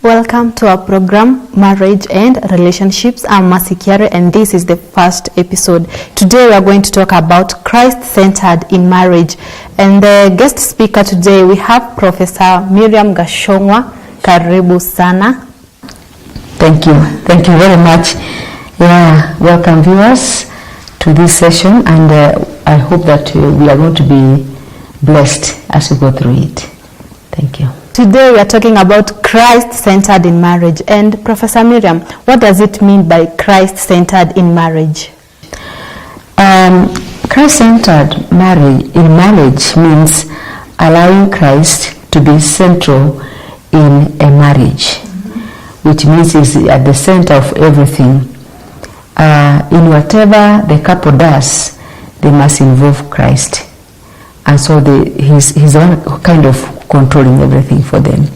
Welcome to our program, Marriage and Relationships. I'm Mercy Kiare, and this is the first episode. Today we are going to talk about Christ-centered in marriage. And the guest speaker today, we have Professor MIRRIAM GICHUNG'WA. Karibu sana. Thank you very much. Welcome viewers to this session, and I hope that we are going to be blessed as we go through it. Thank you. Today we are talking about Christ-centered in marriage. And Professor MIRRIAM, what does it mean by Christ-centered in marriage? Christ-centered in marriage means allowing Christ to be central in a marriage, which means he's at the center of everything. In whatever the couple does, they must involve Christ. And so he's the one kind of controlling everything for them.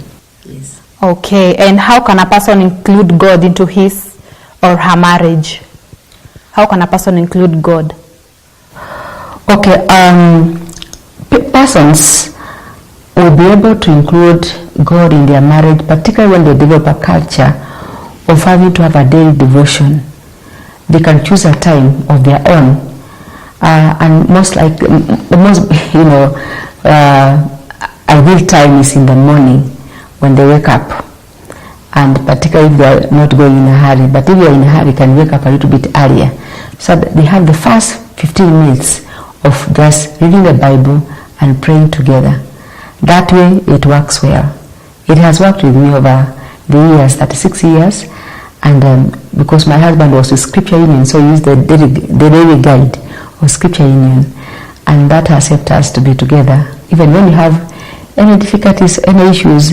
Yes. Okay, and how can a person include God into his or her marriage? How can a person include God? Okay, persons will be able to include God in their marriage, particularly when they develop a culture of having to have a daily devotion. They can choose a time of their own, and ideal time is in the morning when they wake up, and particularly if they are not going in a hurry. But if you are in a hurry, you can wake up a little bit earlier, so that they have the first 15 minutes of just reading the Bible and praying together. That way it works well. It has worked with me over the years, 36 years, and because my husband was with Scripture Union, so he used the daily guide of Scripture Union, and that has helped us to be together. Even when we have any difficulties, any issues,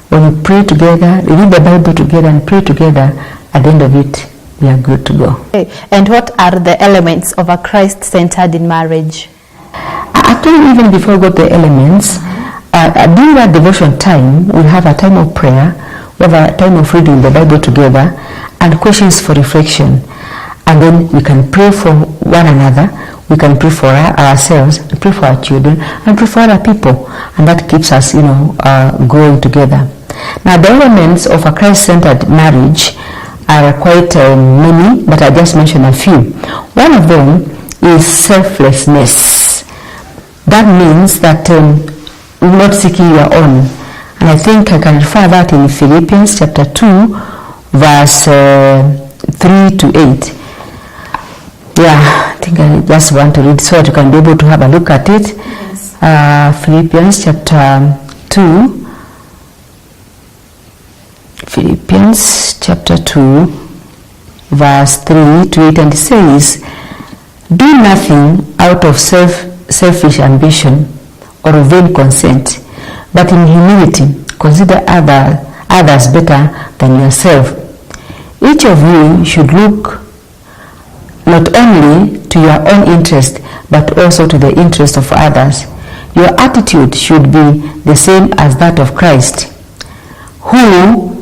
when we pray together, we read the Bible together and pray together, at the end of it, we are good to go. Okay. And what are the elements of a Christ-centered in marriage? Actually, even before we go to the elements, during that devotion time, we have a time of prayer, we have a time of reading the Bible together, and questions for reflection. And then we can pray for one another, we can pray for ourselves, pray for our children, and pray for other people. And that keeps us, growing together. Now, the elements of a Christ-centered marriage are quite many, but I just mentioned a few. One of them is selflessness. That means that we're not seeking your own. And I think I can refer that in Philippians chapter 2, verse 3 to 8. I think I just want to read so that you can be able to have a look at it. Yes. Philippians chapter 2, verse 3 to 8, and it says, "Do nothing out of selfish ambition or vain conceit, but in humility consider others better than yourself. Each of you should look not only to your own interest, but also to the interest of others. Your attitude should be the same as that of Christ, who,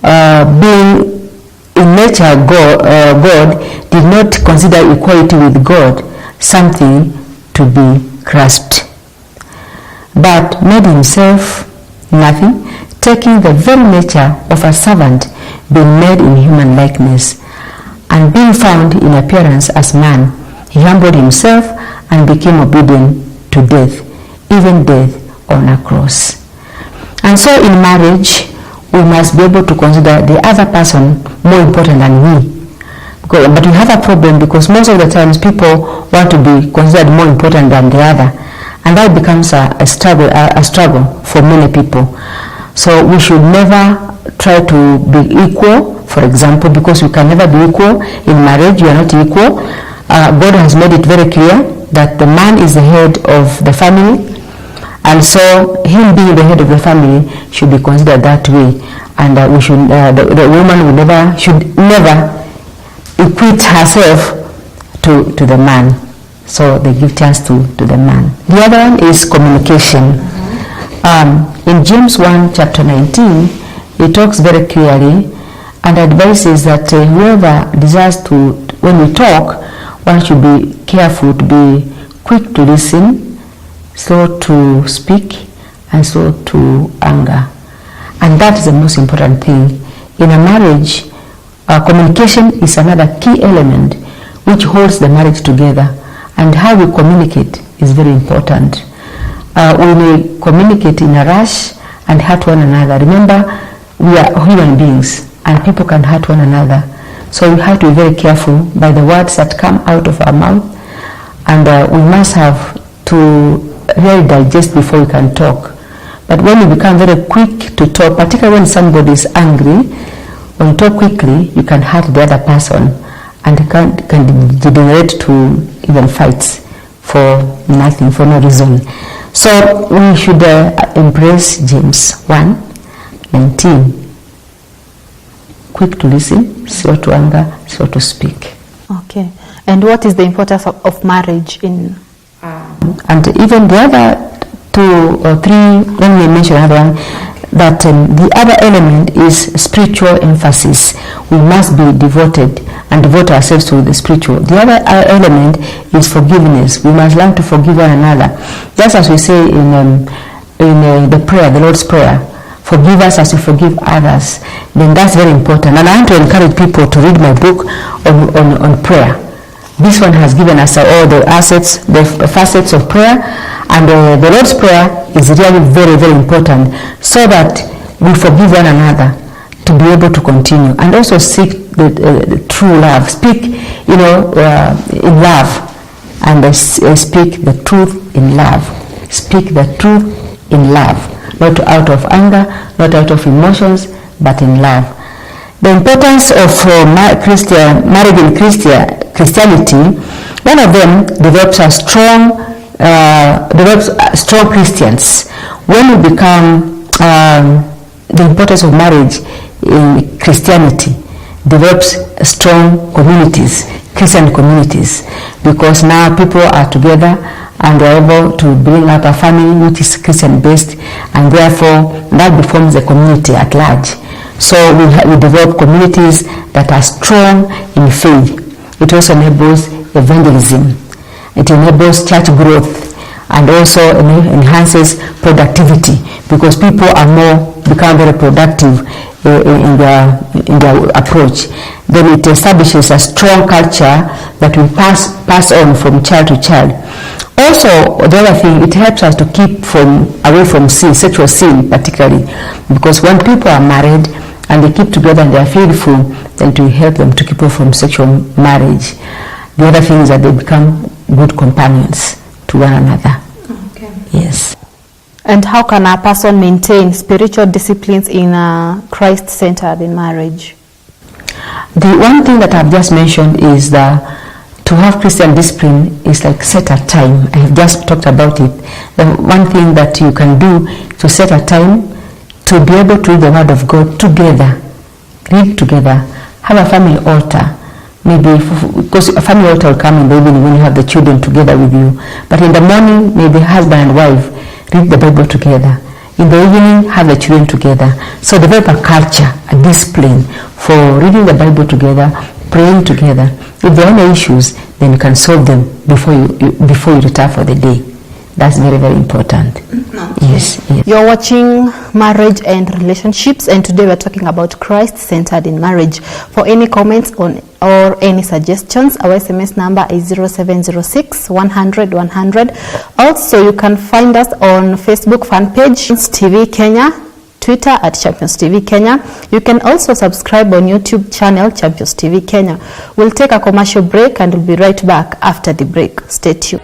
being in nature God, did not consider equality with God something to be grasped, but made himself nothing, taking the very nature of a servant, being made in human likeness. And being found in appearance as man, he humbled himself and became obedient to death, even death on a cross." And so in marriage, we must be able to consider the other person more important than we. But we have a problem because most of the times people want to be considered more important than the other. And that becomes a struggle for many people. So we should never try to be equal, for example, because we can never be equal in marriage. You are not equal. God has made it very clear that the man is the head of the family, and so him being the head of the family should be considered that way. And we should, the woman should never equate herself to the man. So they give chance to the man. The other one is communication. In James 1 chapter 19, it talks very clearly and advises that whoever desires to, when we talk, one should be careful to be quick to listen, slow to speak, and so to anger. And that is the most important thing. In a marriage, communication is another key element which holds the marriage together, and how we communicate is very important. We may communicate in a rush and hurt one another. Remember, we are human beings and people can hurt one another. So we have to be very careful by the words that come out of our mouth, and we must have to really digest before we can talk. But when you become very quick to talk, particularly when somebody is angry, when you talk quickly, you can hurt the other person, and it can degenerate to even fights for nothing, for no reason. So we should embrace James 1:19. Quick to listen, slow to anger, slow to speak. Okay. And what is the importance of marriage in? And even the other 2 or 3, let me mention another one, that the other element is spiritual emphasis. We must be devoted and devote ourselves to the spiritual. The other element is forgiveness. We must learn to forgive one another. Just as we say in the prayer, the Lord's Prayer, forgive us as we forgive others. Then that's very important. And I want to encourage people to read my book on prayer. This one has given us all the facets of prayer, and the Lord's Prayer is really very, very important, so that we forgive one another to be able to continue, and also seek the true love. Speak, in love, and speak the truth in love. Speak the truth in love, not out of anger, not out of emotions, but in love. The importance of marriage in Christianity, one of them develops strong Christians. When we become, the importance of marriage in Christianity develops strong communities, Christian communities, because now people are together and they are able to bring up a family which is Christian based, and therefore that becomes a community at large. So we develop communities that are strong in faith. It also enables evangelism. It enables church growth, and also enhances productivity, because people become very productive in their approach. Then it establishes a strong culture that will pass on from child to child. Also, the other thing, it helps us to keep away from sin, sexual sin particularly, because when people are married and they keep together and they are faithful, then to help them to keep away from sexual marriage. The other thing is that they become good companions to one another. Okay. Yes. And how can a person maintain spiritual disciplines in a Christ-centered in marriage? The one thing that I've just mentioned is that to have Christian discipline is like set a time. I have just talked about it. The one thing that you can do to set a time to be able to read the Word of God together, read together, have a family altar. Maybe, because a family altar will come in the evening when you have the children together with you. But in the morning, maybe husband and wife read the Bible together. In the evening, have the children together. So develop a culture, a discipline for reading the Bible together, praying together. If there are any issues, then you can solve them before you retire for the day. That's very, very important. Okay. Yes. You're watching Marriage and Relationships, and today we're talking about Christ-centered in marriage. For any comments or any suggestions, our SMS number is 0706 100 100. Also, you can find us on Facebook fan page, TV Kenya, Twitter at Champions TV Kenya. You can also subscribe on YouTube channel, Champions TV Kenya. We'll take a commercial break and we'll be right back after the break. Stay tuned.